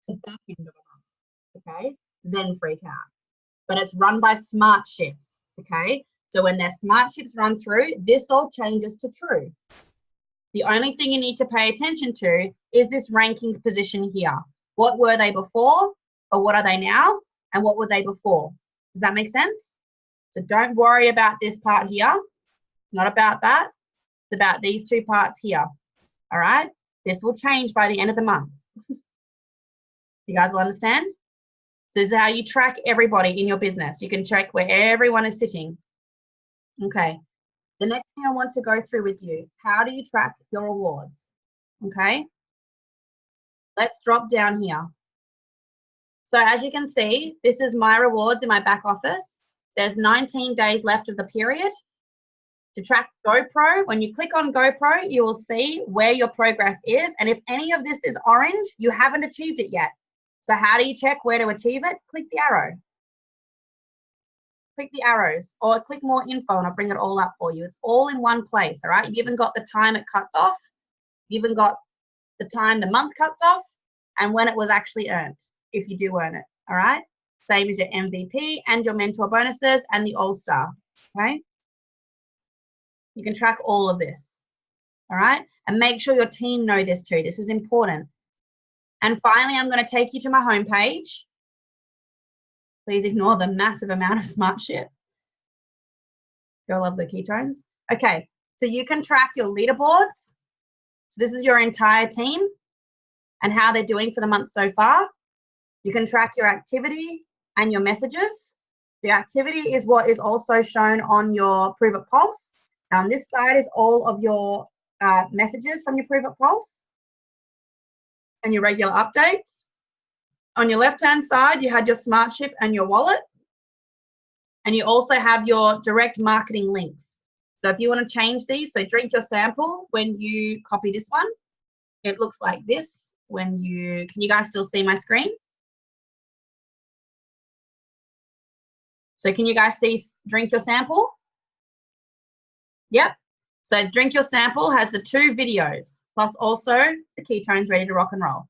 the back end of the month, okay? Then freak out. But it's run by SmartShips, okay? So when their SmartShips run through, this all changes to true. The only thing you need to pay attention to is this ranking position here. What were they before, or what are they now, and what were they before? Does that make sense? So don't worry about this part here. It's not about that. It's about these 2 parts here, all right? This will change by the end of the month. You guys will understand? So this is how you track everybody in your business. You can check where everyone is sitting. Okay. The next thing I want to go through with you, how do you track your rewards? Okay. Let's drop down here. So as you can see, this is my rewards in my back office. There's 19 days left of the period. To track GoPro, when you click on GoPro, you will see where your progress is. And if any of this is orange, you haven't achieved it yet. So how do you check where to achieve it? Click the arrow. Click the arrows or click more info and I'll bring it all up for you. It's all in one place, all right? You've even got the time it cuts off. You've even got the time the month cuts off and when it was actually earned, if you do earn it, all right? Same as your MVP and your mentor bonuses and the All-Star, okay? You can track all of this, all right? And make sure your team know this too. This is important. And finally, I'm going to take you to my homepage. Please ignore the massive amount of smart shit. Girl loves her ketones. Okay, so you can track your leaderboards. So this is your entire team and how they're doing for the month so far. You can track your activity and your messages. The activity is what is also shown on your Prove It Pulse. And on this side is all of your messages from your Prove It Pulse and your regular updates. On your left-hand side, you had your SmartShip and your wallet. And you also have your direct marketing links. So if you want to change these, so drink your sample when you copy this one. It looks like this when you, can you guys still see my screen? So can you guys see drink your sample? Yep. So drink your sample has the 2 videos, plus also the ketones ready to rock and roll.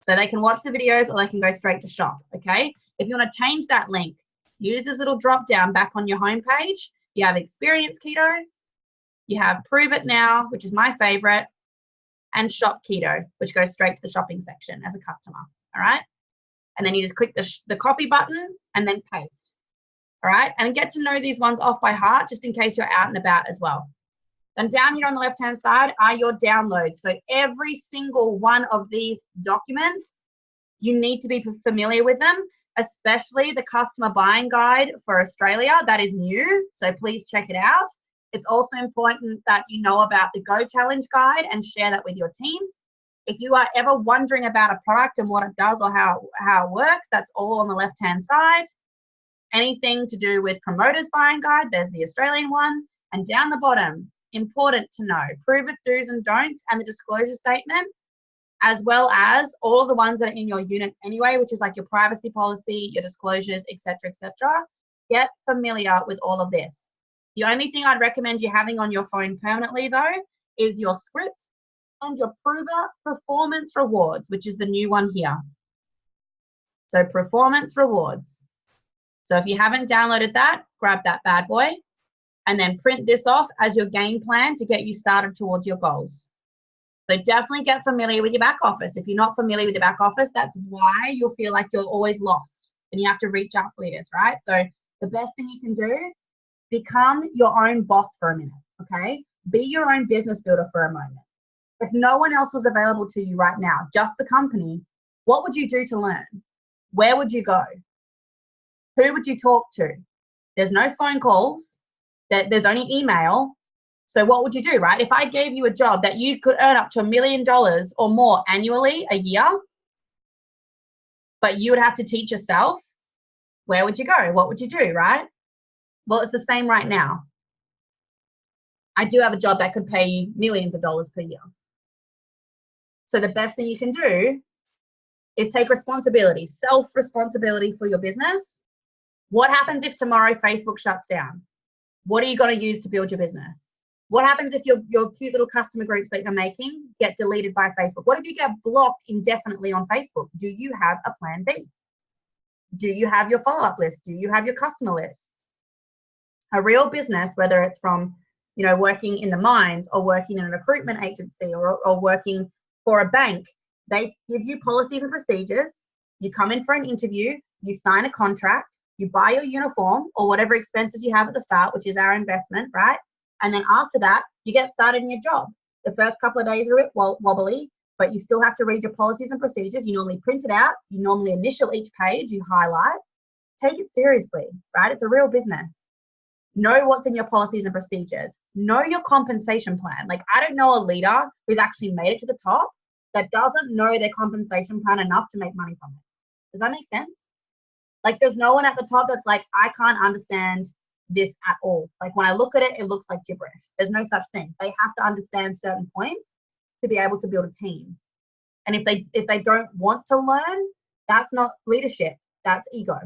So they can watch the videos or they can go straight to shop, okay? If you want to change that link, use this little drop down back on your homepage. You have Experience Keto, you have Prove It Now, which is my favorite, and Shop Keto, which goes straight to the shopping section as a customer, all right? And then you just click the copy button and then paste, all right? And get to know these ones off by heart just in case you're out and about as well. And down here on the left-hand side are your downloads. So every single one of these documents, you need to be familiar with them, especially the customer buying guide for Australia. That is new, so please check it out. It's also important that you know about the Go Challenge guide and share that with your team. If you are ever wondering about a product and what it does or how it works, that's all on the left-hand side. Anything to do with promoters buying guide, there's the Australian one. And down the bottom, important to know, Prove It do's and don'ts and the disclosure statement, as well as all of the ones that are in your units anyway, which is like your privacy policy, your disclosures, etc., etc. Get familiar with all of this. The only thing I'd recommend you having on your phone permanently though is your script and your Prover Performance Rewards, which is the new one here. So Performance Rewards. So if you haven't downloaded that, grab that bad boy and then print this off as your game plan to get you started towards your goals. So definitely get familiar with your back office. If you're not familiar with your back office, that's why you'll feel like you're always lost and you have to reach out for leaders, right? So the best thing you can do, become your own boss for a minute, okay? Be your own business builder for a moment. If no one else was available to you right now, just the company, what would you do to learn? Where would you go? Who would you talk to? There's no phone calls. There's only email. So what would you do, right? If I gave you a job that you could earn up to $1 million or more annually a year, but you would have to teach yourself, where would you go? What would you do, right? Well, it's the same right now. I do have a job that could pay you millions of dollars per year. So the best thing you can do is take responsibility, self-responsibility for your business. What happens if tomorrow Facebook shuts down? What are you going to use to build your business? What happens if your cute little customer groups that you're making get deleted by Facebook? What if you get blocked indefinitely on Facebook? Do you have a plan B? Do you have your follow-up list? Do you have your customer list? A real business, whether it's from, working in the mines or working in a recruitment agency or working for a bank, they give you policies and procedures. You come in for an interview, you sign a contract, you buy your uniform or whatever expenses you have at the start, which is our investment, right? And then after that, you get started in your job. The first couple of days are a bit wobbly, but you still have to read your policies and procedures. You normally print it out. You normally initial each page, you highlight. Take it seriously, right? It's a real business. Know what's in your policies and procedures. Know your compensation plan. Like, I don't know a leader who's actually made it to the top that doesn't know their compensation plan enough to make money from it. Does that make sense? Like, there's no one at the top that's like, I can't understand this at all. Like, when I look at it, it looks like gibberish. There's no such thing. They have to understand certain points to be able to build a team. And if they don't want to learn, that's not leadership. That's ego,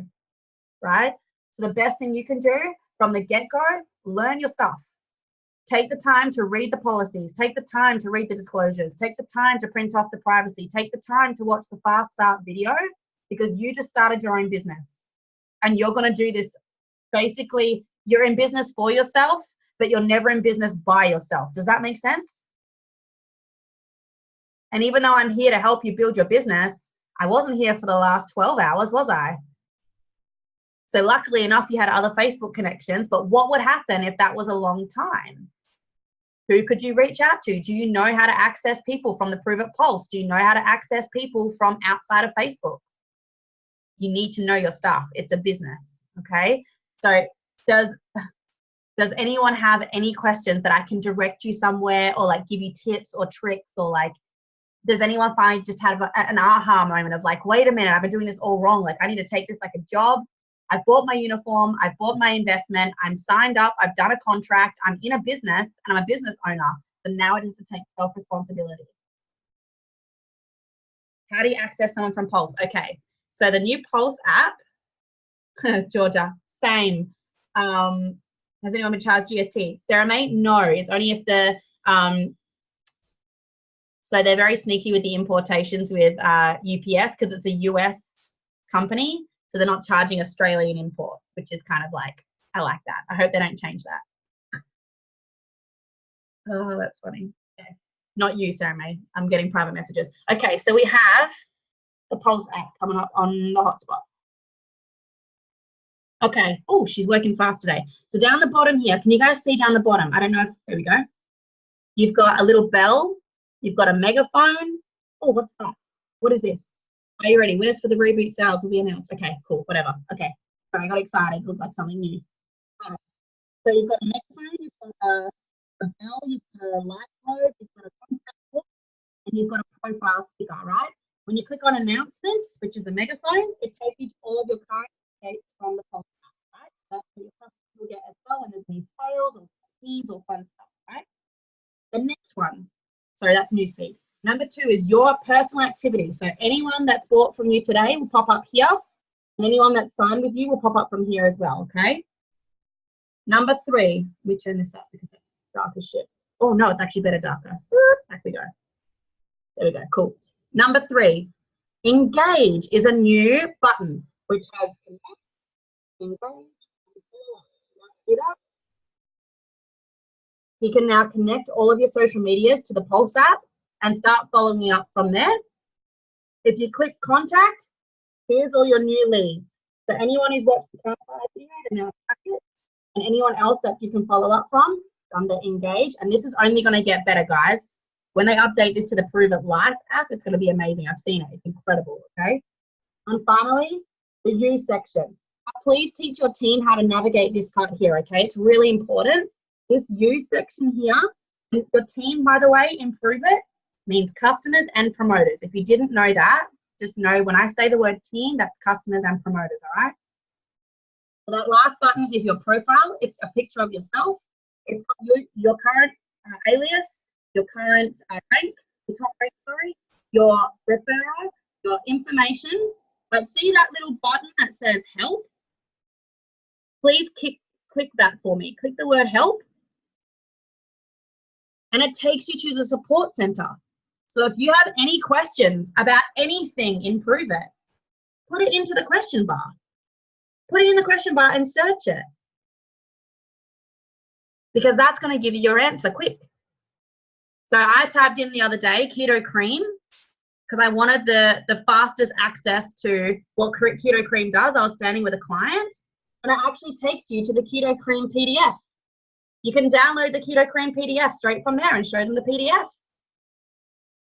right? So the best thing you can do from the get-go, learn your stuff. Take the time to read the policies. Take the time to read the disclosures. Take the time to print off the privacy. Take the time to watch the Fast Start video, because you just started your own business. And you're going to do this. Basically, you're in business for yourself, but you're never in business by yourself. Does that make sense? And even though I'm here to help you build your business, I wasn't here for the last 12 hours, was I? So luckily enough, you had other Facebook connections, but what would happen if that was a long time? Who could you reach out to? Do you know how to access people from the Prove It Pulse? Do you know how to access people from outside of Facebook? You need to know your stuff. It's a business, okay? So does anyone have any questions that I can direct you somewhere or like give you tips or tricks, or like, does anyone finally just have an aha moment of like, wait a minute, I've been doing this all wrong. Like, I need to take this like a job. I've bought my uniform. I've bought my investment. I'm signed up. I've done a contract. I'm in a business and I'm a business owner. So now it has to take self-responsibility. How do you access someone from Pulse? Okay. So the new Pulse app, Georgia, same. Has anyone been charged GST? Sarah May? No, it's only if the, so they're very sneaky with the importations with UPS because it's a US company. So they're not charging Australian import, which is kind of like, I like that. I hope they don't change that. Oh, that's funny. Okay. Not you, Sarah May. I'm getting private messages. Okay, so we have the Pulse app coming up on the hotspot. Okay. Oh, she's working fast today. So down the bottom here, can you guys see down the bottom? I don't know if, there we go. You've got a little bell. You've got a megaphone. Oh, what's that? What is this? Are you ready? Winners for the reboot sales will be announced. Okay, cool, whatever. Okay, sorry, I got excited. It looked like something new. Right. So you've got a megaphone, you've got a bell, you've got a light code, you've got a contact book, and you've got a profile sticker, right? When you click on announcements, which is the megaphone, it takes you to all of your current updates from the podcast, right? So that's what your customers will get as well when there's any sales or fees or fun stuff, right? The next one, sorry, that's newsfeed. Number 2 is your personal activity. So anyone that's bought from you today will pop up here. And anyone that's signed with you will pop up from here as well, okay? Number 3, let me turn this up because it's dark as shit. Oh no, it's actually better darker. Back we go. There we go, cool. Number 3, engage is a new button which has connect, engage, it up. You can now connect all of your social medias to the Pulse app and start following me up from there. If you click contact, here's all your new leads. So anyone who's watched the campfire video, they now track it, and anyone else that you can follow up from under engage. And this is only going to get better, guys. When they update this to the Prove It Life app, it's going to be amazing. I've seen it. It's incredible, okay? And finally, the you section. Please teach your team how to navigate this part here, okay? It's really important. This you section here, your team, by the way, Improve It, means customers and promoters. If you didn't know that, just know when I say the word team, that's customers and promoters, all right? So that last button is your profile. It's a picture of yourself. It's got your current alias, your current rank, the top rank, sorry, your referral, your information. But see that little button that says help? Please click that for me. Click the word help. And it takes you to the support center. So if you have any questions about anything in Prove It, put it into the question bar. Put it in the question bar and search it. Because that's going to give you your answer quick. So I typed in the other day, keto cream, because I wanted the fastest access to what keto cream does. I was standing with a client, and it actually takes you to the keto cream PDF. You can download the keto cream PDF straight from there and show them the PDF.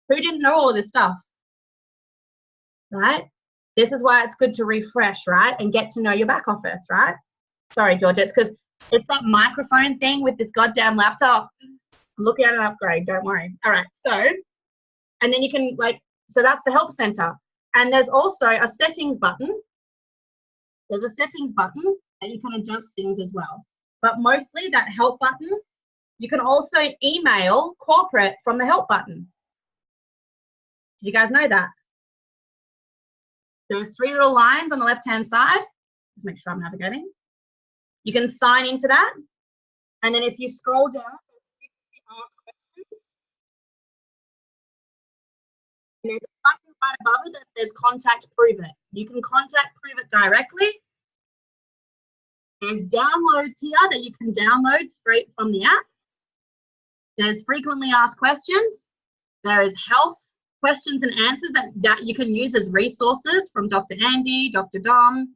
Who didn't know all of this stuff? Right? This is why it's good to refresh, right? And get to know your back office, right? Sorry, Georgia, it's because it's that microphone thing with this goddamn laptop. Look at an upgrade, don't worry. All right, so, and then you can so that's the help center. And there's also a settings button. There's a settings button that you can adjust things as well. But mostly that help button, you can also email corporate from the help button. Did you guys know that? There's 3 little lines on the left-hand side. Just make sure I'm navigating. You can sign into that. And then if you scroll down, ask questions. And there's a button right above it that says contact Prove It. You can contact Prove It directly. There's downloads here that you can download straight from the app. There's frequently asked questions. There is health questions and answers that you can use as resources from Dr. Andy, Dr. Dom.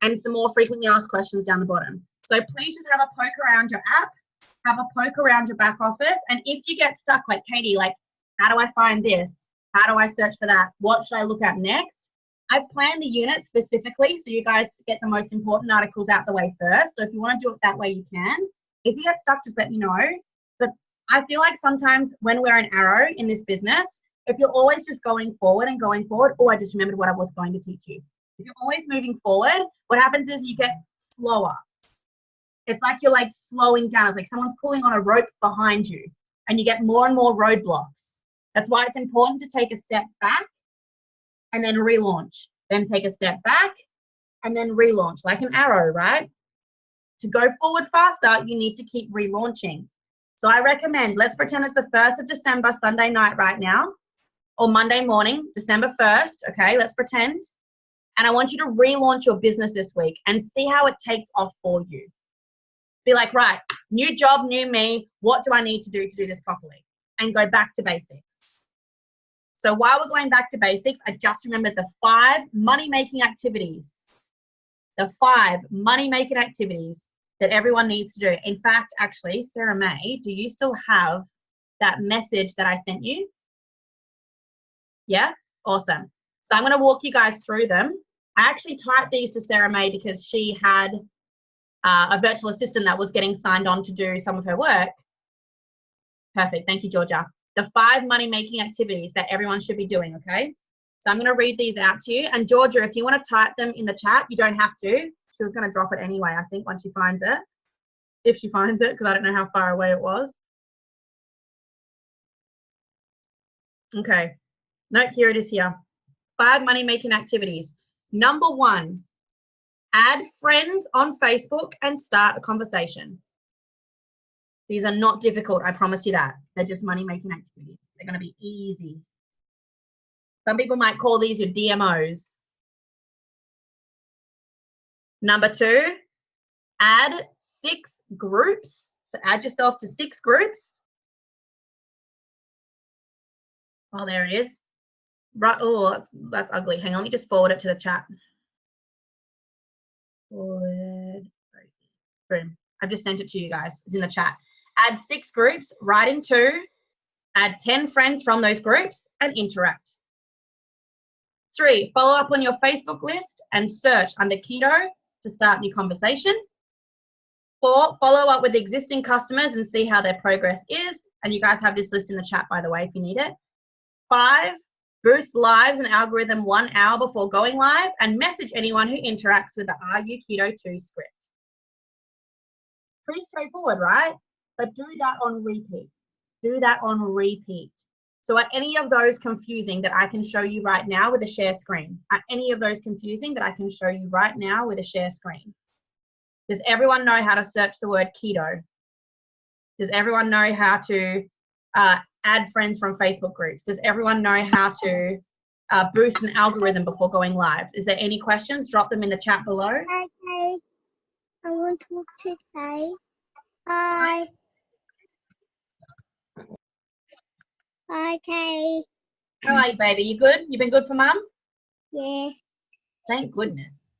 And some more frequently asked questions down the bottom. So please just have a poke around your app, have a poke around your back office. And if you get stuck like Katie, like, how do I find this? How do I search for that? What should I look at next? I've planned the unit specifically so you guys get the most important articles out the way first. So if you want to do it that way, you can. If you get stuck, just let me know. But I feel like sometimes when we're an arrow in this business, if you're always just going forward and going forward, oh, I just remembered what I was going to teach you. If you're always moving forward, what happens is you get slower. It's like you're like slowing down. It's like someone's pulling on a rope behind you and you get more and more roadblocks. That's why it's important to take a step back and then relaunch. Then take a step back and then relaunch, like an arrow, right? To go forward faster, you need to keep relaunching. So I recommend, let's pretend it's the 1st of December, Sunday night right now, or Monday morning, December 1st, okay? Let's pretend. And I want you to relaunch your business this week and see how it takes off for you. Be like, right, new job, new me. What do I need to do this properly? And go back to basics. So while we're going back to basics, I just remembered the 5 money-making activities. The 5 money-making activities that everyone needs to do. In fact, actually, Sarah May, do you still have that message that I sent you? Yeah? Awesome. So I'm going to walk you guys through them. I actually typed these to Sarah May because she had a virtual assistant that was getting signed on to do some of her work. Perfect. Thank you, Georgia. The 5 money-making activities that everyone should be doing, okay? So I'm going to read these out to you. And Georgia, if you want to type them in the chat, you don't have to. She was going to drop it anyway, I think, once she finds it. If she finds it, because I don't know how far away it was. Okay. No, here it is here. 5 money-making activities. Number 1, add friends on Facebook and start a conversation. These are not difficult, I promise you that. They're just money-making activities. They're going to be easy. Some people might call these your DMOs. Number 2, add 6 groups. So add yourself to 6 groups. Oh, there it is. Right. Oh, that's ugly. Hang on, let me just forward it to the chat. Forward. Boom. I've just sent it to you guys. It's in the chat. Add 6 groups, write in 2, add 10 friends from those groups, and interact. 3, follow up on your Facebook list and search under keto to start new conversation. 4, follow up with existing customers and see how their progress is. And you guys have this list in the chat, by the way, if you need it. 5, boost lives and algorithm 1 hour before going live and message anyone who interacts with the Are You Keto 2 script. Pretty straightforward, right? But do that on repeat. Do that on repeat. So are any of those confusing that I can show you right now with a share screen? Are any of those confusing that I can show you right now with a share screen? Does everyone know how to search the word keto? Does everyone know how to add friends from Facebook groups? Does everyone know how to boost an algorithm before going live? Is there any questions? Drop them in the chat below. Okay. I want to today. Bye. Okay. How are you, baby? You good? You been good for mum? Yes. Thank goodness.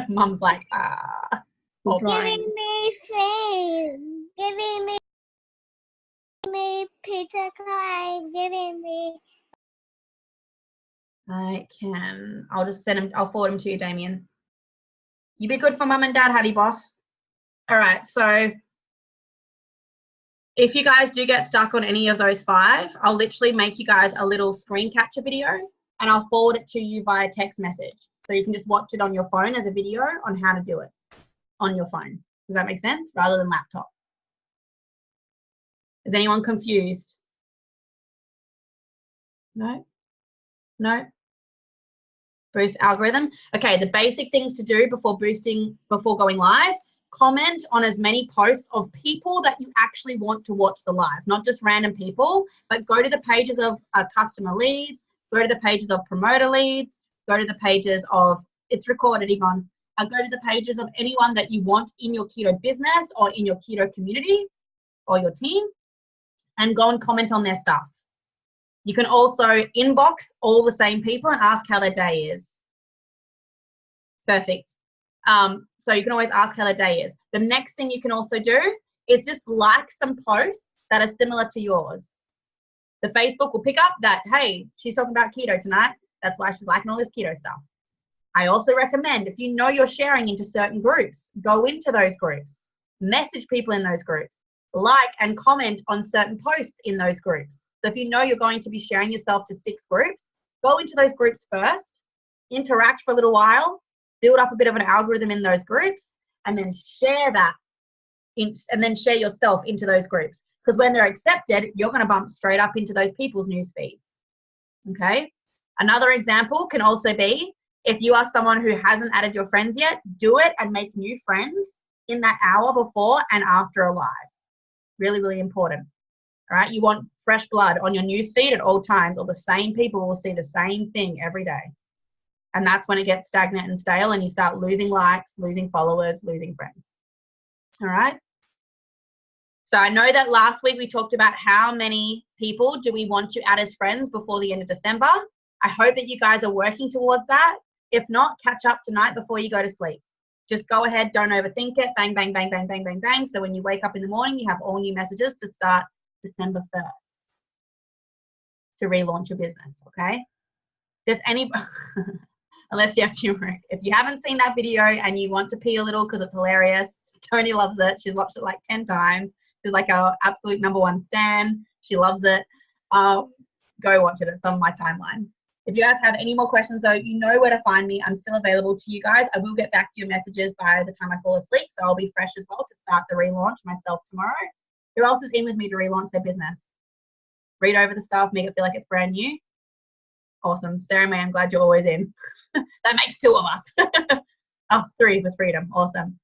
Mum's like, all fine. Giving me things. Giving me pizza pie. Giving me. I'll just send him, I'll forward him to you, Damien. You be good for mum and dad, honey boss. All right, so if you guys do get stuck on any of those 5, I'll literally make you guys a little screen capture video and I'll forward it to you via text message. So you can just watch it on your phone as a video on how to do it on your phone. Does that make sense? Rather than laptop. Is anyone confused? No? No? Boost algorithm. Okay, the basic things to do before going live: comment on as many posts of people that you actually want to watch the live, not just random people, but go to the pages of customer leads, go to the pages of promoter leads, go to the pages of, it's recorded, Yvonne, go to the pages of anyone that you want in your keto business or in your keto community or your team, and go and comment on their stuff. You can also inbox all the same people and ask how their day is. Perfect. So you can always ask how their day is. The next thing you can also do is just like some posts that are similar to yours. The Facebook will pick up that, hey, she's talking about keto tonight. That's why she's liking all this keto stuff. I also recommend, if you know you're sharing into certain groups, go into those groups, message people in those groups, like and comment on certain posts in those groups. So if you know you're going to be sharing yourself to 6 groups, go into those groups first, interact for a little while, build up a bit of an algorithm in those groups, and then share that, and then share yourself into those groups. Because when they're accepted, you're going to bump straight up into those people's news feeds. Okay? Another example can also be, if you are someone who hasn't added your friends yet, do it and make new friends in that hour before and after a live. Really, really important. All right? You want fresh blood on your news feed at all times, or the same people will see the same thing every day. And that's when it gets stagnant and stale and you start losing likes, losing followers, losing friends. All right? So I know that last week we talked about how many people do we want to add as friends before the end of December. I hope that you guys are working towards that. If not, catch up tonight before you go to sleep. Just go ahead, don't overthink it. Bang, bang, bang, bang, bang, bang, bang. So when you wake up in the morning, you have all new messages to start December 1st to relaunch your business, okay? Does anybody, unless you have turmeric. If you haven't seen that video and you want to pee a little because it's hilarious, Tony loves it. She's watched it like 10 times. She's like our absolute #1 stan. She loves it. Go watch it. It's on my timeline. If you guys have any more questions, though, you know where to find me. I'm still available to you guys. I will get back to your messages by the time I fall asleep, so I'll be fresh as well to start the relaunch myself tomorrow. Who else is in with me to relaunch their business? Read over the stuff, make it feel like it's brand new. Awesome. Sarah May, I'm glad you're always in. That makes 2 of us. Oh, 3 for freedom. Awesome.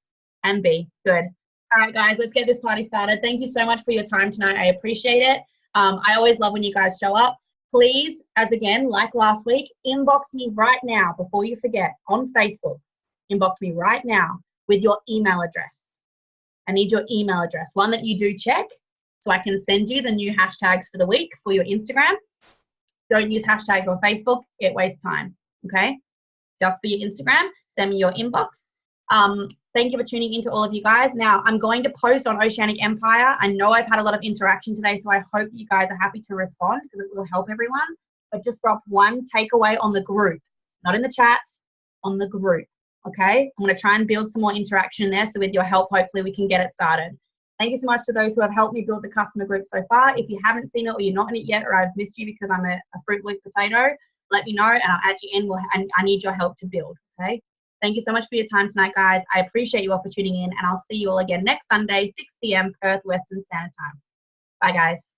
And B, good. All right, guys, let's get this party started. Thank you so much for your time tonight. I appreciate it. I always love when you guys show up. Please, as again, like last week, inbox me right now before you forget on Facebook. Inbox me right now with your email address. I need your email address, one that you do check, so I can send you the new hashtags for the week for your Instagram. Don't use hashtags on Facebook. It wastes time, okay? Just for your Instagram, send me your inbox. Thank you for tuning in to all of you guys. Now, I'm going to post on Oceanic Empire. I know I've had a lot of interaction today, so I hope that you guys are happy to respond because it will help everyone. But just drop one takeaway on the group, not in the chat, on the group, okay? I'm going to try and build some more interaction there, so with your help, hopefully we can get it started. Thank you so much to those who have helped me build the customer group so far. If you haven't seen it or you're not in it yet, or I've missed you because I'm a Fruit Loop potato, let me know and I'll add you in. I need your help to build, okay? Thank you so much for your time tonight, guys. I appreciate you all for tuning in, and I'll see you all again next Sunday, 6 p.m. Perth Western Standard Time. Bye, guys.